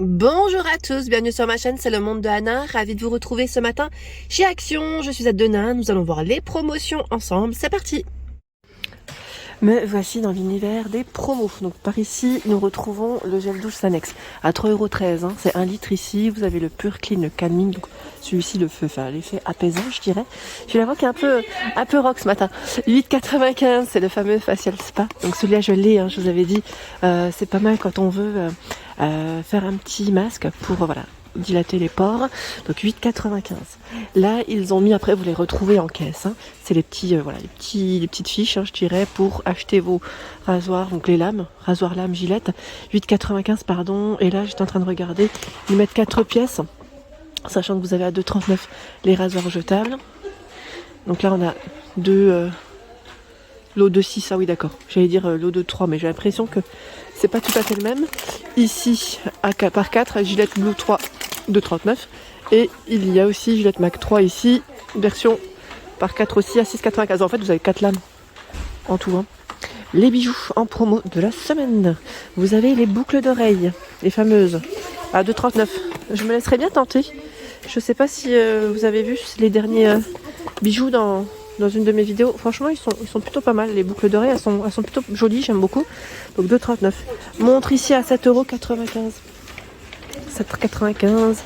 Bonjour à tous, bienvenue sur ma chaîne, c'est le monde de Anna, ravie de vous retrouver ce matin chez Action. Je suis à Denain, nous allons voir les promotions ensemble, c'est parti. Me voici dans l'univers des promos. Donc par ici, nous retrouvons le gel douche Sanex à 3,13 €. Hein. C'est 1 litre ici. Vous avez le Pure Clean, le Calming. Donc celui-ci, l'effet apaisant, je dirais. J'ai la voix qui est un peu rock ce matin. 8,95 €, c'est le fameux Facial Spa. Donc celui-là, je l'ai, hein, je vous avais dit. C'est pas mal quand on veut faire un petit masque pour voilà, dilater les pores. Donc 8,95 €. Là, ils ont mis, après vous les retrouvez en caisse. Hein. C'est les petits, les petites fiches, hein, je dirais, pour acheter vos rasoirs, donc les lames, rasoir lame, gilette. 8,95 €, pardon. Et là, j'étais en train de regarder, ils mettent 4 pièces, sachant que vous avez à 2,39 € les rasoirs jetables. Donc là, on a deux lots de 6, ah oui d'accord, j'allais dire lot de 3, mais j'ai l'impression que c'est pas tout à fait le même. Ici, par 4, Gillette Blue 3 de 39. Et il y a aussi Gillette Mac 3 ici, version par 4 aussi à 6,95 €. En fait, vous avez 4 lames en tout. Hein. Les bijoux en promo de la semaine. Vous avez les boucles d'oreilles, les fameuses, à 2,39 €. Je me laisserai bien tenter. Je sais pas si vous avez vu les derniers bijoux dans une de mes vidéos. Franchement, ils sont plutôt pas mal. Les boucles d'oreilles, elles sont plutôt jolies, j'aime beaucoup. Donc 2,39 €. Montre ici à 7,95 €. 7,95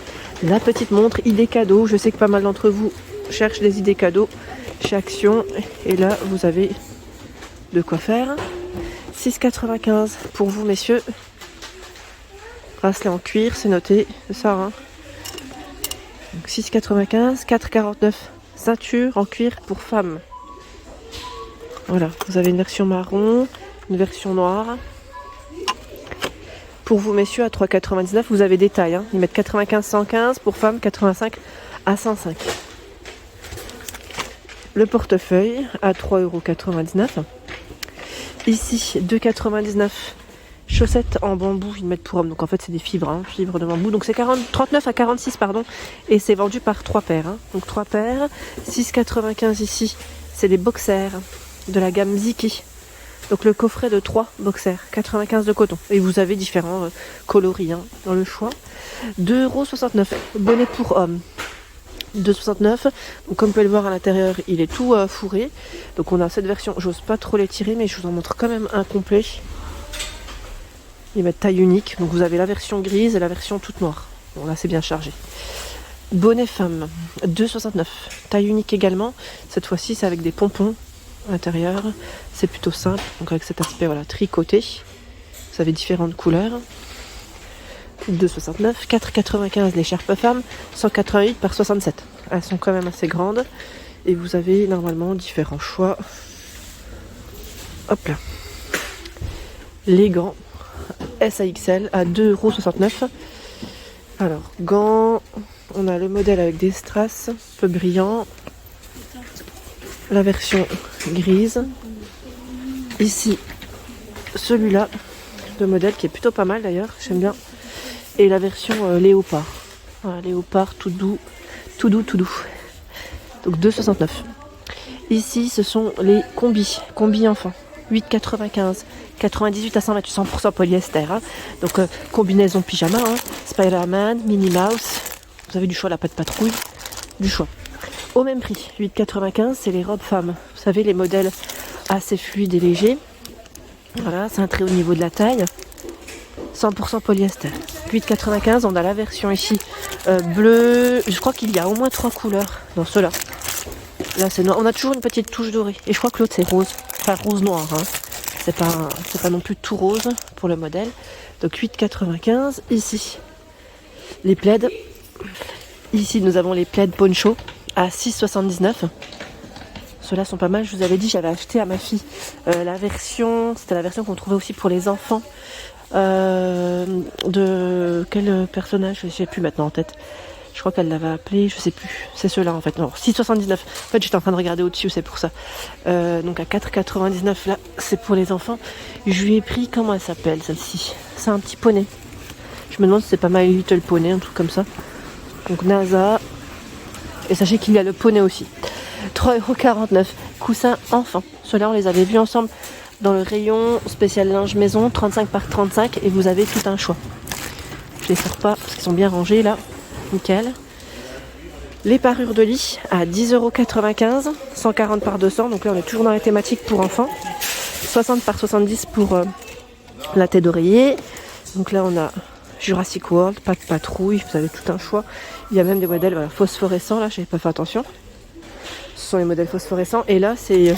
€. La petite montre idée cadeau. Je sais que pas mal d'entre vous cherchent des idées cadeaux chez Action. Et là, vous avez de quoi faire. 6,95 € pour vous, messieurs. Bracelet en cuir, c'est noté. C'est ça, hein. Donc 6,95 €. 4,49 €. Ceinture en cuir pour femmes. Voilà, vous avez une version marron, une version noire. Pour vous, messieurs, à 3,99 €, vous avez des tailles. Hein. Ils mettent 95 115, pour femmes 85 à 105. Le portefeuille à 3,99 €. Ici, 2,99 €. Chaussettes en bambou, ils mettent pour hommes. Donc en fait, c'est des fibres, hein, fibres de bambou. Donc c'est 39 à 46, pardon. Et c'est vendu par 3 paires. Hein. Donc 3 paires. 6,95 € ici. C'est des boxers de la gamme Ziki. Donc le coffret de 3 boxers, 95 de coton. Et vous avez différents coloris, hein, dans le choix. 2,69 €. Bonnet pour hommes. 2,69 €. Donc comme vous pouvez le voir à l'intérieur, il est tout fourré. Donc on a cette version. J'ose pas trop les tirer, mais je vous en montre quand même un complet. Ils mettent taille unique. Donc vous avez la version grise et la version toute noire. Bon là c'est bien chargé. Bonnet femme, 2,69 €. Taille unique également. Cette fois-ci c'est avec des pompons à l'intérieur. C'est plutôt simple. Donc avec cet aspect voilà, tricoté. Vous avez différentes couleurs. 2,69 €. 4,95 € l'écharpe femme. 188 par 67. Elles sont quand même assez grandes. Et vous avez normalement différents choix. Hop là. Les gants. SAXL à 2,69 €. Alors, gants, on a le modèle avec des strass, un peu brillant. La version grise. Ici, celui-là, le modèle qui est plutôt pas mal d'ailleurs, j'aime bien. Et la version léopard. Voilà, léopard tout doux, tout doux, tout doux. Donc 2,69 €. Ici, ce sont les combis enfants. 8,95 €. 98 à 128, 100% polyester. Hein. Donc combinaison pyjama, hein. Spider-Man, Minnie Mouse. Vous avez du choix, la patte patrouille. Du choix. Au même prix, 8,95 €, c'est les robes femmes. Vous savez, les modèles assez fluides et légers. Voilà, c'est un très haut niveau de la taille. 100% polyester. 8,95 €, on a la version ici bleu. Je crois qu'il y a au moins 3 couleurs dans ceux-là. Là, c'est noir. On a toujours une petite touche dorée. Et je crois que l'autre, c'est rose. Enfin, rose noir. Hein. C'est pas non plus tout rose pour le modèle. Donc 8,95 € ici. Les plaids. Ici, nous avons les plaids poncho à 6,79 €. Ceux-là sont pas mal. Je vous avais dit, j'avais acheté à ma fille la version. C'était la version qu'on trouvait aussi pour les enfants. De quel personnage? Je sais plus maintenant en tête. Je crois qu'elle l'avait appelé, je sais plus. C'est ceux-là en fait. Non, 6,79 €. En fait, j'étais en train de regarder au-dessus, c'est pour ça. Donc à 4,99 € là, c'est pour les enfants. Je lui ai pris, comment elle s'appelle celle-ci? C'est un petit poney. Je me demande si c'est pas My Little Pony, un truc comme ça. Donc NASA. Et sachez qu'il y a le poney aussi. 3,49 €. Coussins enfants. Ceux-là, on les avait vus ensemble dans le rayon spécial linge maison, 35 par 35. Et vous avez tout un choix. Je les sors pas parce qu'ils sont bien rangés là. Nickel. Les parures de lit à 10,95 €, 140 par 200. Donc là on est toujours dans la thématique pour enfants. 60 par 70 pour la tête d'oreiller. Donc là on a Jurassic World, pas de patrouille, vous avez tout un choix. Il y a même des modèles voilà, phosphorescents, là j'avais pas fait attention. Ce sont les modèles phosphorescents. Et là c'est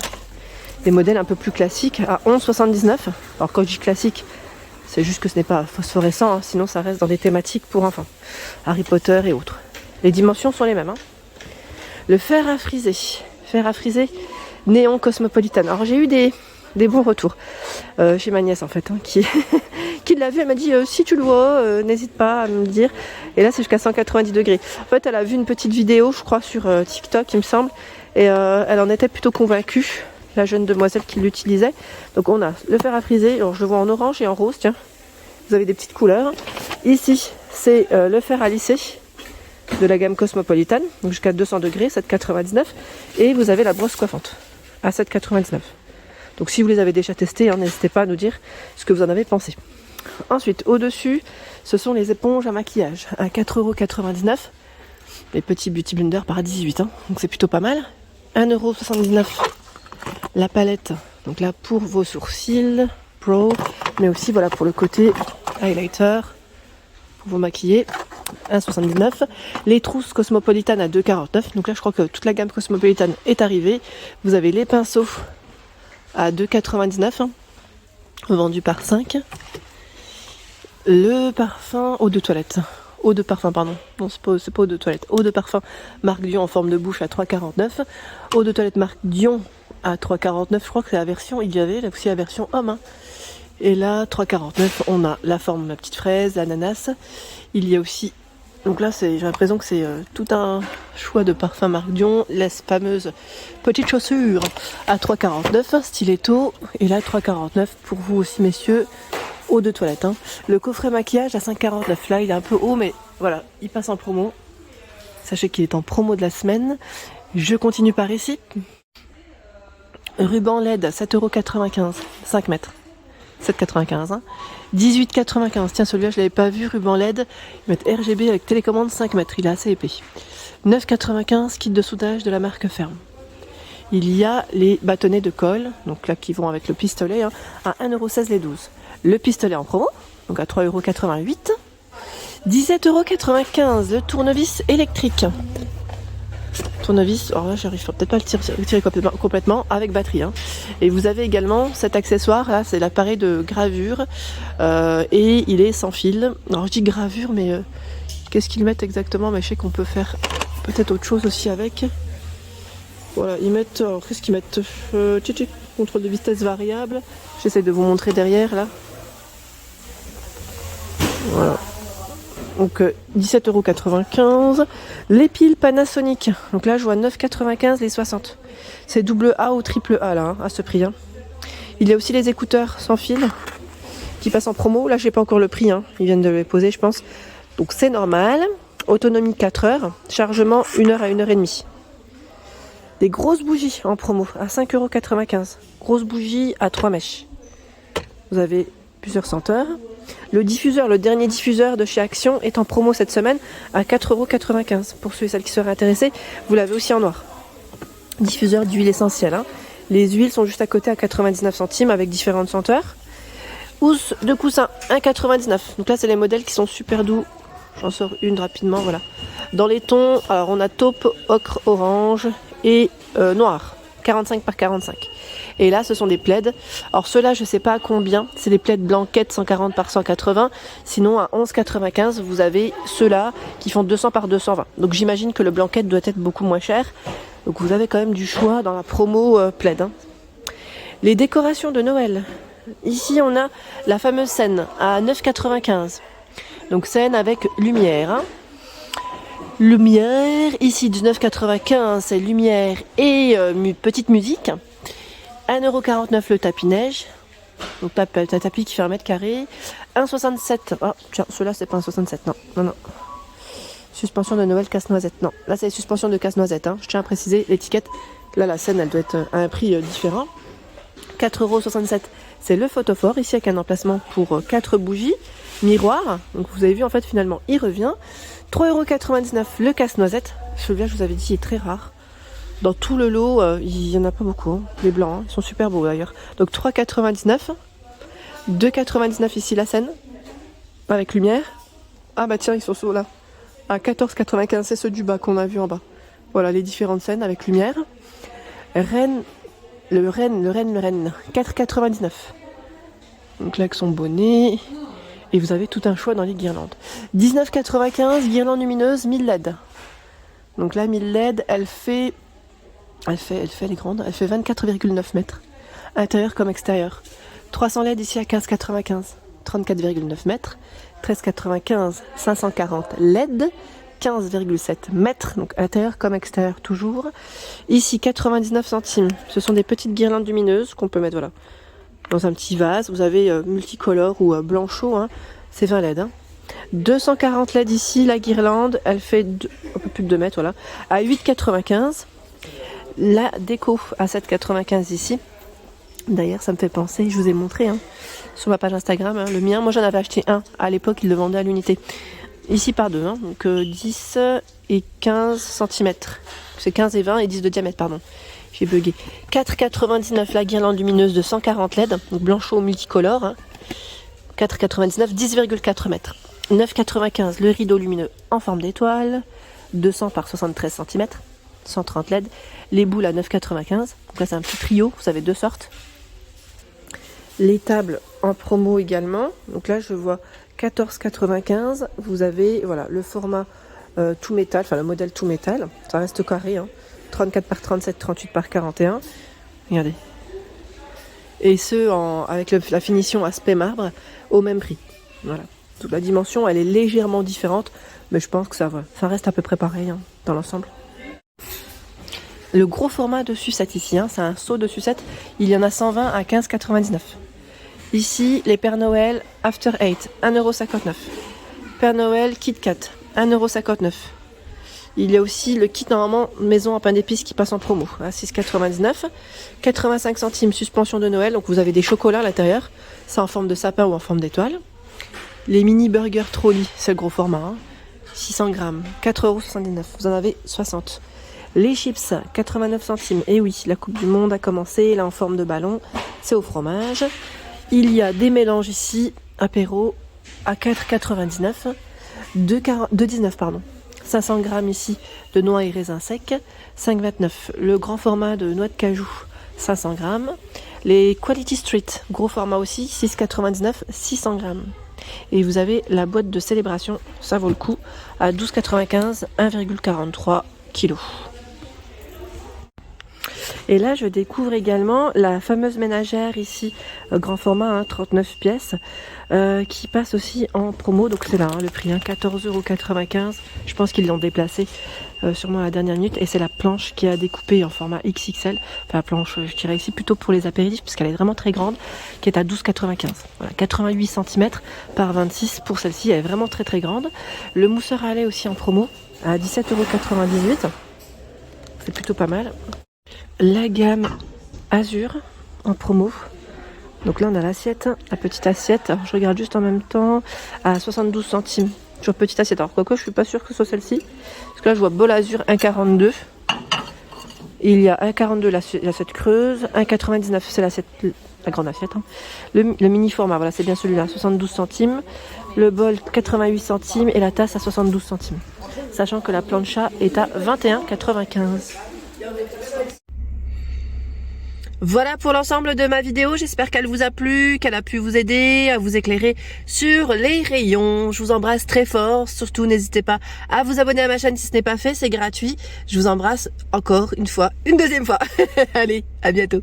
des modèles un peu plus classiques à 11,79 €. Alors quand je dis classique, c'est juste que ce n'est pas phosphorescent, hein, sinon ça reste dans des thématiques pour enfants. Harry Potter et autres. Les dimensions sont les mêmes. Hein. Le fer à friser néon cosmopolitan. Alors j'ai eu des bons retours chez ma nièce en fait, hein, qui l'a vu, elle m'a dit si tu le vois, n'hésite pas à me le dire. Et là c'est jusqu'à 190 degrés. En fait elle a vu une petite vidéo je crois sur TikTok il me semble, et elle en était plutôt convaincue, la jeune demoiselle qui l'utilisait. Donc on a le fer à friser, alors je le vois en orange et en rose, tiens, vous avez des petites couleurs. Ici c'est le fer à lisser de la gamme Cosmopolitan, donc jusqu'à 200 degrés, 7,99 €. Et vous avez la brosse coiffante à 7,99 €. Donc si vous les avez déjà testés, hein, n'hésitez pas à nous dire ce que vous en avez pensé. Ensuite, au-dessus, ce sont les éponges à maquillage à 4,99 €. Les petits Beauty Blender par 18, hein, donc c'est plutôt pas mal. 1,79 € la palette, donc là pour vos sourcils Pro, mais aussi voilà pour le côté highlighter, pour vous maquiller. 1,79 €. Les trousses Cosmopolitan à 2,49 €. Donc là je crois que toute la gamme Cosmopolitan est arrivée. Vous avez les pinceaux à 2,99 €, vendu par 5. Le parfum eau de toilette. Eau de parfum, pardon. Non, c'est pas eau de toilette. Eau de parfum marque Dion en forme de bouche à 3,49 €. Eau de toilette marque Dion à 3,49 €. Je crois que c'est la version, il y avait là aussi la version homme. Hein. Et là, 3,49 €, on a la forme la petite fraise, l'ananas. Il y a aussi, donc là j'ai l'impression que c'est tout un choix de parfum marque Dion. Les fameuses petites chaussures à 3,49 €, stiletto. Et là 3,49 € pour vous aussi messieurs, eau de toilette. Hein. Le coffret maquillage à 5,49 €. Là il est un peu haut mais voilà, il passe en promo. Sachez qu'il est en promo de la semaine. Je continue par ici. Ruban LED 7,95 €, 5 mètres. 7,95 €. Hein. 18,95 €. Tiens, celui-là, je ne l'avais pas vu. Ruban LED. Ils mettent RGB avec télécommande 5 mètres. Il est assez épais. 9,95 €. Kit de soudage de la marque Ferme. Il y a les bâtonnets de colle. Donc là, qui vont avec le pistolet. Hein, à 1,16 € les 12. Le pistolet en promo. Donc à 3,88 €. 17,95 € le tournevis électrique. Tournevis, alors là j'arrive peut-être pas à le tirer complètement avec batterie. Hein. Et vous avez également cet accessoire là, c'est l'appareil de gravure et il est sans fil. Alors je dis gravure mais qu'est-ce qu'ils mettent exactement? Mais je sais qu'on peut faire peut-être autre chose aussi avec. Voilà, ils mettent, alors qu'est-ce qu'ils mettent? Contrôle de vitesse variable. J'essaie de vous montrer derrière là. Voilà. Donc 17,95 €. Les piles Panasonic. Donc là je vois 9,95 € les 60. C'est double A ou triple A là, hein, à ce prix. Hein. Il y a aussi les écouteurs sans fil qui passent en promo. Là j'ai pas encore le prix. Hein. Ils viennent de les poser je pense. Donc c'est normal. Autonomie 4 heures. Chargement 1 heure à 1 heure et demie. Des grosses bougies en promo à 5,95 €. Grosses bougies à 3 mèches. Vous avez plusieurs senteurs. Le diffuseur, le dernier diffuseur de chez Action est en promo cette semaine à 4,95 €. Pour ceux et celles qui seraient intéressés, vous l'avez aussi en noir. Diffuseur d'huile essentielle. Hein. Les huiles sont juste à côté à 99 centimes avec différentes senteurs. Housse de coussin 1,99 €. Donc là, c'est les modèles qui sont super doux. J'en sors une rapidement, voilà. Dans les tons, alors on a taupe, ocre, orange et noir. 45 par 45. Et là, ce sont des plaids. Alors ceux-là, je ne sais pas à combien. C'est des plaids blanquettes 140 par 180. Sinon, à 11,95, vous avez ceux-là qui font 200 par 220. Donc j'imagine que le blanquette doit être beaucoup moins cher. Donc vous avez quand même du choix dans la promo plaid. Hein. Les décorations de Noël. Ici, on a la fameuse scène à 9,95. Donc scène avec lumière. Hein. Lumière, ici 19,95 c'est lumière et petite musique. 1,49 € le tapis neige. Donc tapis qui fait 1 mètre carré. 1,67 €. Ah tiens, celui-là c'est pas 1,67 €. Non. Suspension de Noël casse-noisette. Non, là c'est suspension de casse-noisette. Hein. Je tiens à préciser l'étiquette. Là la scène elle doit être à un prix différent. 4,67 €. C'est le photophore ici avec un emplacement pour 4 bougies. miroir. Donc vous avez vu en fait finalement il revient. 3,99 € le casse-noisette. Celui-là je vous avais dit il est très rare. Dans tout le lot il n'y en a pas beaucoup. Hein. Les blancs, hein. Ils sont super beaux d'ailleurs. Donc 3,99 €. 2,99 € ici la scène. Avec lumière. Ah bah tiens ils sont sous là. À 14,95 €, c'est ceux du bas qu'on a vu en bas. Voilà les différentes scènes avec lumière. Rennes, le Rennes. 4,99 €. Donc là avec son bonnet. Et vous avez tout un choix dans les guirlandes. 19,95 € guirlande lumineuse 1000 LED. Donc là 1000 LED, elle fait elle est grande, elle fait 24,9 mètres. Intérieur comme extérieur. 300 LED ici à 15,95 €. 34,9 mètres. 13,95 €, 540 LED. 15,7 mètres, donc intérieur comme extérieur toujours. Ici 99 centimes. Ce sont des petites guirlandes lumineuses qu'on peut mettre voilà dans un petit vase. Vous avez multicolore ou blanchot, hein. C'est 20 LED. Hein. 240 LED ici, la guirlande, elle fait un peu plus de 2 mètres, voilà, à 8,95 €. La déco à 7,95 € ici. D'ailleurs, ça me fait penser, je vous ai montré hein, sur ma page Instagram, hein, le mien. Moi, j'en avais acheté un. À l'époque, ils le vendaient à l'unité. Ici par deux, hein, donc 10 et 15 cm. C'est 15 et 20 et 10 de diamètre, pardon. J'ai bugué. 4,99 la guirlande lumineuse de 140 LED, donc blanchot multicolore. Hein. 4,99, 10,4 mètres. 9,95 le rideau lumineux en forme d'étoile. 200 par 73 cm. 130 LED. Les boules à 9,95. Donc là, c'est un petit trio. Vous avez deux sortes. Les tables en promo également. Donc là, je vois 14,95. Vous avez voilà, le format tout métal, enfin le modèle tout métal. Ça reste carré. Hein. 34 par 37, 38 par 41. Regardez. Et ce, avec la finition aspect marbre, au même prix. Voilà. Donc la dimension, elle est légèrement différente. Mais je pense que ça reste à peu près pareil hein, dans l'ensemble. Le gros format de sucette ici, hein, c'est un seau de sucette. Il y en a 120 à 15,99. Ici, les Père Noël After 8, 1,59 €. Père Noël Kit Kat, 1,59 €. Il y a aussi le kit normalement maison à pain d'épices qui passe en promo, à 6,99 €. 85 centimes suspension de Noël, donc vous avez des chocolats à l'intérieur. C'est en forme de sapin ou en forme d'étoile. Les mini burgers Trolli, c'est le gros format, hein, 600 grammes, 4,79 €. Vous en avez 60. Les chips, 89 centimes. Et oui, la Coupe du Monde a commencé, là en forme de ballon, c'est au fromage. Il y a des mélanges ici, apéro, à 4,99 €, 2,19 €, 500 grammes ici de noix et raisins secs, 5,29 €. Le grand format de noix de cajou, 500 grammes. Les Quality Street, gros format aussi, 6,99 €, 600 grammes. Et vous avez la boîte de célébration, ça vaut le coup, à 12,95 €, 1,43 kg. Et là, je découvre également la fameuse ménagère ici, grand format, hein, 39 pièces, qui passe aussi en promo. Donc c'est là, hein, le prix, hein, 14,95 €. Je pense qu'ils l'ont déplacé sûrement à la dernière minute. Et c'est la planche qui a découpé en format XXL. Enfin, la planche, je dirais ici plutôt pour les apéritifs, puisqu'elle est vraiment très grande, qui est à 12,95 €. Voilà, 88 cm par 26 pour celle-ci. Elle est vraiment très très grande. Le mousseur à lait aussi en promo, à 17,98 €. C'est plutôt pas mal. La gamme Azur en promo. Donc là on a l'assiette, la petite assiette. Alors je regarde juste en même temps à 72 centimes. Sur petite assiette. Alors quoi je suis pas sûre que ce soit celle-ci. Parce que là je vois bol Azur 1,42. Il y a 1,42 l'assiette creuse. 1,99 c'est l'assiette, la grande assiette. Hein. Le mini format, voilà c'est bien celui-là, 72 centimes. Le bol 88 centimes et la tasse à 72 centimes. Sachant que la plancha est à 21,95 €. Voilà pour l'ensemble de ma vidéo, j'espère qu'elle vous a plu, qu'elle a pu vous aider à vous éclairer sur les rayons. Je vous embrasse très fort, surtout n'hésitez pas à vous abonner à ma chaîne si ce n'est pas fait, c'est gratuit. Je vous embrasse encore une fois, une deuxième fois. Allez, à bientôt.